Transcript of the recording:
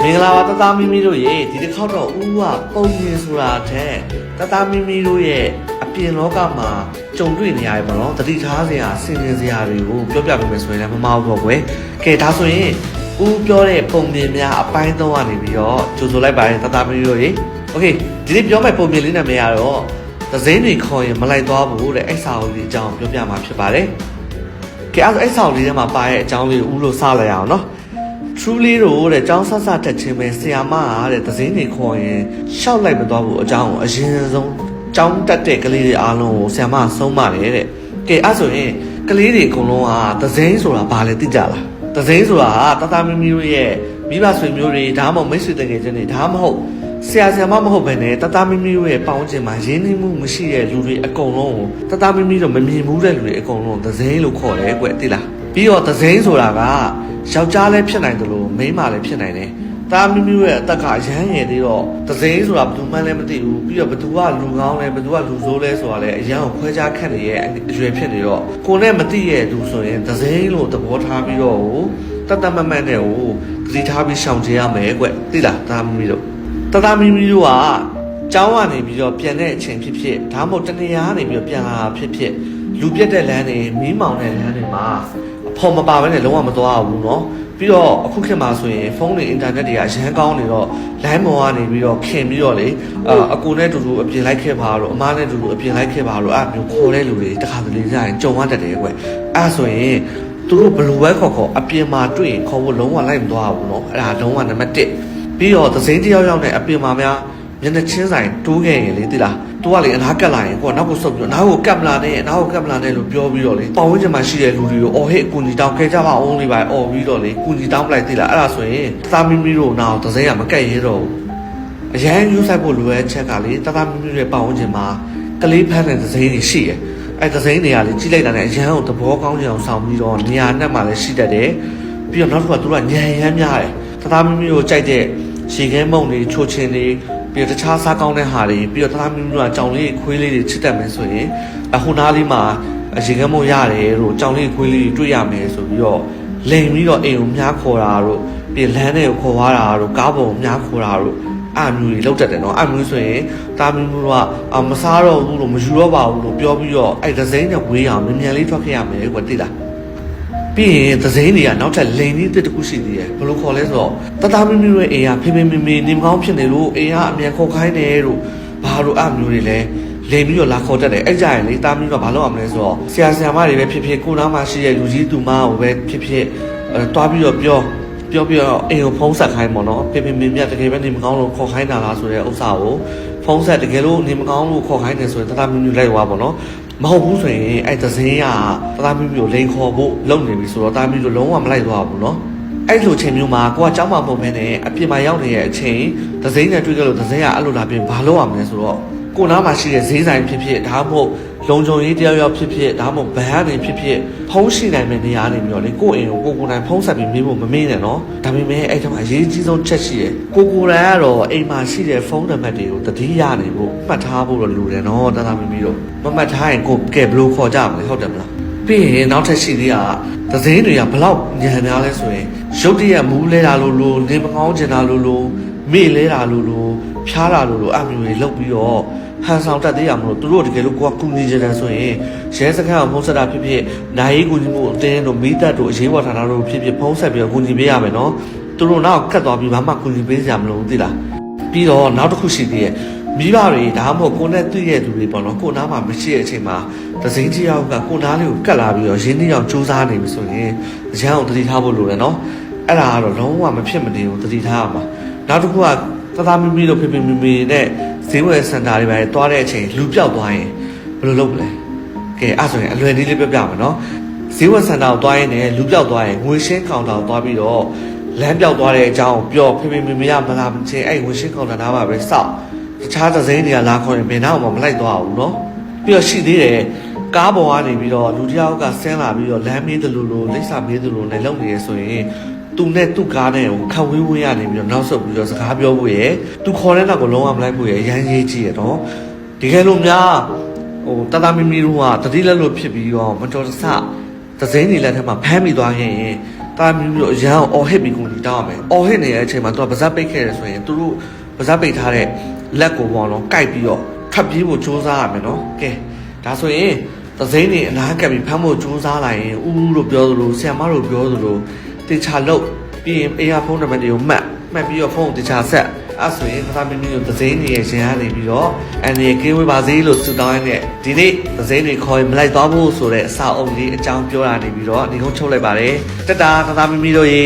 မင်္ဂလာပါတသားမီမီတို့ရေဒီတစ်ခေါက်တော့ဦးကပုံမြင်ဆိုတာတဲ့တသားမီမီတို့ရဲ့အပြင်လောကမှာကြုံတွေ့နေရတယ်ပေါ့နော်တတိထားစရာဆင်ခြင်စရာတွေကိုပြောပြပေးမယ်ဆိုရင်လည်းမမဟုတ်တော့ကွယ်ကဲဒါဆိုရင်ဦးပြောတဲ့ပုံမြင်များအပိုင်း3ကနေပြီးတော့ကြိုဆိုလိုက်ပါတယ်တသားမီမီတို့ရေโอเคဒီနေ့ပြောမယ့်ပုံမြင်လေးနာမည်ကတော့သစိမ်းတွေခေါ်ရင်မလိုက်သွားဘူးတဲ့အဲ့စာအုပ်လေးအကြောင်းပြောပြမှာဖြစ်ပါတယ်ကဲအဲ့စာအုပ်လေးထဲမှာပါတဲ့အကြောင်းလေးဦးလို့စလိုက်ရအောင်နော်Truly တို့တဲ့ကျောင်းဆက်ဆက်တက်ချင်းပဲဆရာမတဲ့သစိမ်းတွေခေါ်ရင်ရှောက်လိုက်မသွားဘူးအကြောင်းကိုအရင်ဆုံးကျောင်းတက်တဲ့ကလေးတွေအားလုံးကိုဆရာမဆုံးပါတယ်တဲ့ကဲအဲ့ဆိုရင်ကလေးတွေအကုန်လုံးကသစိမ်းဆိုတာဘာလဲသိကြလားသစိမ်းဆိုတာတသားမီမီတို့ရဲ့မိဘဆွေမျိုးတွေဒါမှမဟုတ်မိတ်ဆွေတငယ်ချင်းတွေဒါမှမဟုတ်ဆရာမမဟုတ်ဘဲနဲ့တသားမီမီတို့ရဲ့ပေါင်းခြင်းမှာရင်းနှီးမှုမရှိတဲ့လူတွေအကုန်လုံးကိုတသားမီမီတို့မမြင်ဘူးတဲ့လူတွေအကုန်လုံးသစိမ်းလို့ခေါ်တယ်ကွသိလားပြီးတော့သစိမ်းဆိုတာကယောက်ျားလည်းဖြစ်နိုင်တယ်လို့မိန်းမလည်းဖြစ်နိုင်တယ်။တာမီမီရဲ့အသက်ကရမ်းငယ်သေးတော့သစိမ်းဆိုတာဘယ်သူမှလည်းမသိဘူး။ပြီးတော့ဘယ်သူကလူကောင်းလဲဘယ်သူကလူဆိုးလဲဆိုတာလည်းအရန်ကိုခွဲခြားခန့်နေရဲ့အရွယ်ဖြစ်နေတော့ကိုယ်နဲ့မသိရဲ့သူဆိုရင်သစိမ်းလို့သဘောထားပြီးတော့တတ်မတ်နဲ့သတိထားပြီးရှောင်ကြရမယ်ကွ။သိလားတာမီမီတို့တာမီမီတို့ကကျောင်းကနေပြီးတော့ပြန်တဲ့အချိန်ဖြစ်ဒါမှမဟုတ်တနေရာကနေပြီးတော့ပြန်လာဖြစ်လူပြတ်တဲ့လမ်းတွေမီးမောင်တဲ့လမ်းတွေမှာဖော်မပါဘဲနဲ့လုံးဝမသွားဘူးเนาะပြီးတော့အခုခေတ်မှာဆိုရင်ဖုန်းတွေအင်တာနက်တွေကအရန်ကောင်းနေတော့လမ်းပေါ်ကနေပြီးတော့ခင်ပြီးတော့လေအကူနဲ့တူတူအပြင်လိုက်ခဲ့ပါတော့အမားနဲ့တူတူအပြင်လိုက်ခဲ့ပါတော့အဲ့မျိုးခေါ်တဲ့လူတွေတခါတလေကြာရင်ကြုံရတတ်တယ်ကွအဲ့ဆိုရင်သူတို့ဘယ်လိုပဲခေါ်အပြင်မှာတွေ့ရင်ခေါ်ဖို့လုံးဝလိုက်မသွားဘူးเนาะအဲ့ဒါလုံးဝနံပါတ်1ပြီးတော့သစိမ်းတယောက်ယောက်နဲ့အပြင်မှာများမျက်နှာချင်းဆိုင်တိုးခဲ့ရင်လေသိလားသူကလေအနားကပ်လာရင်ကိုကနောက်ကိုဆုပ်ပြီးတော့နားကိုကပ်မလာနဲ့နားကိုကပ်မလာနဲ့လို့ပြောပြီးတော့လေပေါင်ဝန်းကျင်မှာရှိတဲ့လူတွေကိုအော်ဟစ်အကူကြီးတောင်းခဲ့ကြပါအောင်လေးပါအော်ပြီးတော့လေကူကြီးတောင်းပလိုက်သိလားအဲ့ဒါဆိုရင်သာမီမီတို့နားသစိမ်းကမကက်ရဲတော့ဘူးအရန်ယူဆိုင်ဖို့လိုတဲ့ချက်ကလေသာမီမီရဲ့ပေါင်ဝန်းကျင်မှာကလေးဖမ်းတဲ့သစိမ်းတွေရှိတယ်အဲ့သစိမ်းတွေကလေကြီးလိုက်တာနဲ့အရန်ကိုသဘောကောင်းကြအောင်ဆောင်ပြီးတော့နေရာနဲ့မှလည်းရှိတတ်တယ်ပြီးတော့နောက်တစ်ခါသူကညံရမ်းများတယ်သာမီမီကိုကြိုက်တဲ့ရေခဲမုံတွေချိုချင်းတွေပြီးတော့တခြားစားကောင်းတဲ့ဟာတွေပြီးတော့တသားမျိုးမျိုးကကြောင်လေးခွေးလေးတွေချစ်တတ်မယ်ဆိုရင်ဟိုနားလေးမှာရေခဲမုံရတယ်တို့ကြောင်လေးခွေးလေးတွေတွေ့ရမယ်ဆိုပြီးတော့လိန်ပြီးတော့အိမ်ကိုမြားခေါ်တာတို့ပြီးလမ်းတွေကိုခေါ်သွားတာတို့ကားပေါ်ကိုမြားခေါ်တာတို့အမျိုးတွေလောက်တတ်တယ်နော်အမျိုးဆိုရင်တာမျိုးမျိုးကမစားတော့ဘူးလို့မယူတော့ပါဘူးလို့ပြောပြီးတော့အဲ့ဒဇိန်းနဲ့ဝေးအောင်မြန်လေးထွက်ခဲ့ရမယ်ကွသိလားပြီးရင်သစိမ်းတွေကနောက်ထပ်လိန်လေးတစ်ခုရှိသေးတယ်ဘယ်လိုခေါ်လဲဆိုတော့တသားမီမီရဲ့အိမ်ကဖေဖေမေမေနေမကောင်းဖြစ်နေလို့အိမ်ကအမြန်ခေါ်ခိုင်းတယ်လို့ဘာလို့အမျိုးတွေလဲလိန်ပြီးတော့လာခေါ်တတ်တယ်အဲ့ကြရင်လေတာမီကဘာလို့အောင်လဲဆိုတော့ဆရာမတွေပဲဖြစ်ကိုနားမှာရှိတဲ့လူကြီးသူမကိုပဲဖြစ်တွားပြီးတော့ပြောပြီးတော့အိမ်ကိုဖုံးဆက်ခိုင်းပေါ့နော်ဖေဖေမေမေတကယ်ပဲနေမကောင်းလို့ခေါ်ခိုင်းတာလားဆိုတဲ့ဥစ္စာကိုဖုံးဆက်တကယ်လို့နေမကောင်းလို့ခေါ်ခိုင်းတယ်ဆိုရင်တသားမီလိုက်သွားပေါ့နော်မဟုတ်ဘူးဆိုရင်အဲ့သစိမ်းကတသားမျိုးလိန်ခေါ်ဖို့လုပ်နေပြီဆိုတော့တာမျိုးလုံးဝမလိုက်သွားဘူးเนาะအဲ့လိုချိန်မျိုးမှာကိုကကြောက်မှမဟုတ်ဘဲနဲ့အပြင်မှာရောက်နေတဲ့အချိန်သစိမ်းနဲ့တွေ့ကြလို့သစိမ်းကအဲ့လိုလာပြင်ဘာလုပ်ရမလဲဆိုတော့ကိုနားမှာရှိတဲ့ဈေးဆိုင်ဖြစ်ဒါမှမဟုတ်လုံခြုံရေးတရားရောက်ဖြစ်ဒါမှမဟုတ်ဘဏ်ကနေဖြစ်ဖုံးရှိနိုင်မယ့်နေရာနေပြီးတော့လေကိုအိမ်ကိုကိုနိုင်ဖုံးဆက်ပြီးမေးဖို့မမေးနဲ့เนาะဒါပေမဲ့အဲ့ထက်မှအရေးကြီးဆုံးချက်ရှိတယ်ကိုနိုင်ကတော့အိမ်မှာရှိတဲ့ဖုန်းနံပါတ်တွေကိုတတိယနေဖို့မှတ်ထားဖို့တော့လိုတယ်เนาะတသားမီတော့မမှတ်ထားရင်ကိုကဲဘယ်လိုခေါ်ကြမလဲဟုတ်တယ်မလားပြီးရင်နောက်ထပ်ရှိသေးတာသစိမ်းတွေကဘလောက်ညံများလဲဆိုရင်ရုတ်တရက်မူးလဲတာလို့နေမကောင်းချင်တာလို့မေ့လဲတာလို့ဖြားတာလို့အမျိုးတွေလောက်ပြီးတော့ဟန်ဆောင်တတ်သေးရမလို့သူတို့တကယ်လို့ကိုကကူညီကြတယ်ဆိုရင်ရဲစခန်းကိုဖုံးဆက်တာဖြစ်နိုင်ရေးကူညီမှုအတင်းတို့မိသက်တို့အရေးပေါ်ဌာနတို့ဖြစ်ဖုံးဆက်ပြီးကူညီပေးရမယ်နော်သူတို့နောက်ကတ်သွားပြီးဘာမှကူညီပေးကြမလို့သိလားပြီးတော့နောက်တစ်ခုရှိသေးရဲ့မိဘတွေဒါမှမဟုတ်ကိုနဲ့တွေ့ရသူတွေပေါ့နော်ကိုနားမှာမရှိတဲ့အချိန်မှာသစိမ်းကြီးယောက်ကကိုနားလေးကိုကတ်လာပြီးတော့ရင်းနှီးအောင်စူးစမ်းနေပြီဆိုရင်အရန်ကိုတတိထားဖို့လိုတယ်နော်အဲ့ဒါကတော့လုံးဝမဖြစ်မနေဘူးတတိထားရမှာနောက်တစ်ခုကတသားမီမီတို့ဖေမေနဲ့ဈေးဝယ်စင်တာတွေပဲတွားတဲ့အချိန်လူပြောက်သွားရင်ဘယ်လိုလုပ်မလဲကဲအဲ့ဆိုရင်အလွယ်လေးပြပြမယ်နော်ဈေးဝယ်စင်တာကိုတွားရင်လည်းလူပြောက်သွားရင်ငွေရှင်းကောင်တာကိုတွားပြီးတော့လမ်းပြောက်သွားတဲ့အကြောင်းပြောဖေမေကမလာချင်းအဲ့ငွေရှင်းကောင်တာနားမှာပဲစောက်တခြားသစိမ်းတွေကလာခေါ်ရင်ဘယ်နောက်မှမလိုက်သွားဘူးเนาะပြီးတော့ရှိသေးတယ်ကားပေါ်ကနေပြီးတော့လူတယောက်ကဆင်းလာပြီးတော့လမ်းမေးတယ်လို့လိပ်စာမေးတယ်လို့လည်းလုပ်နေရဆိုရင်သူနဲ့သူ့ကားနဲ့ကိုခဝေးရနေပြီးတော့နောက်ဆုတ်ပြီးတော့စကားပြောဖို့ရယ်သူခေါ်တဲ့နောက်ကိုလုံးဝမလိုက်ဖို့ရယ်ရမ်းရေးကြည့်ရတော့ဒီကဲလို့များတသားမီတို့ကတတိလက်လို့ဖြစ်ပြီးတော့မတော်တဆသစိမ်းတွေလက်ထက်မှာဖမ်းမိသွားခဲ့ရင် တာမီမီတို့အရန်အော်ဟစ်ပြီးကူညီတောင်းရမယ်အော်ဟစ်နေတဲ့အချိန်မှာသူကပါဇက်ပိတ်ခဲ့တယ်ဆိုရင်သူတို့ပါဇက်ပိတ်ထားတဲ့လက်ကိုပေါ့နော်ကိုက်ပြီးတော့ထပ်ပြေးဖို့စူးစမ်းရမယ်နော်ကဲဒါဆိုရင်သစိမ်းတွေအနားကပ်ပြီးဖမ်းဖို့စူးစမ်းလိုက်ရင်ဦးတို့ပြောသလိုဆီယမတို့ပြောသလိုတေချာလို့ပြီးရင်အေးရဖုန်းနံပါတ်တွေကိုမှတ်ပြီးတော့ဖုန်းကိုတေချာဆက်အဲ့ဆိုရင်သာမီမီတို့သစိမ်းတွေရဲ့ရှင်ကနေပြီးတော့အန်ဒီကင်းဝေးပါစေလို့ဆုတောင်းရတဲ့ဒီနေ့သစိမ်းတွေခေါ်ရင်မလိုက်သွားဖို့ဆိုတဲ့အစာအုပ်လေးအကြောင်းပြောတာနေပြီးတော့ဒီကုန်းချုပ်လိုက်ပါတယ်တက်တာသာမီမီတို့ရေ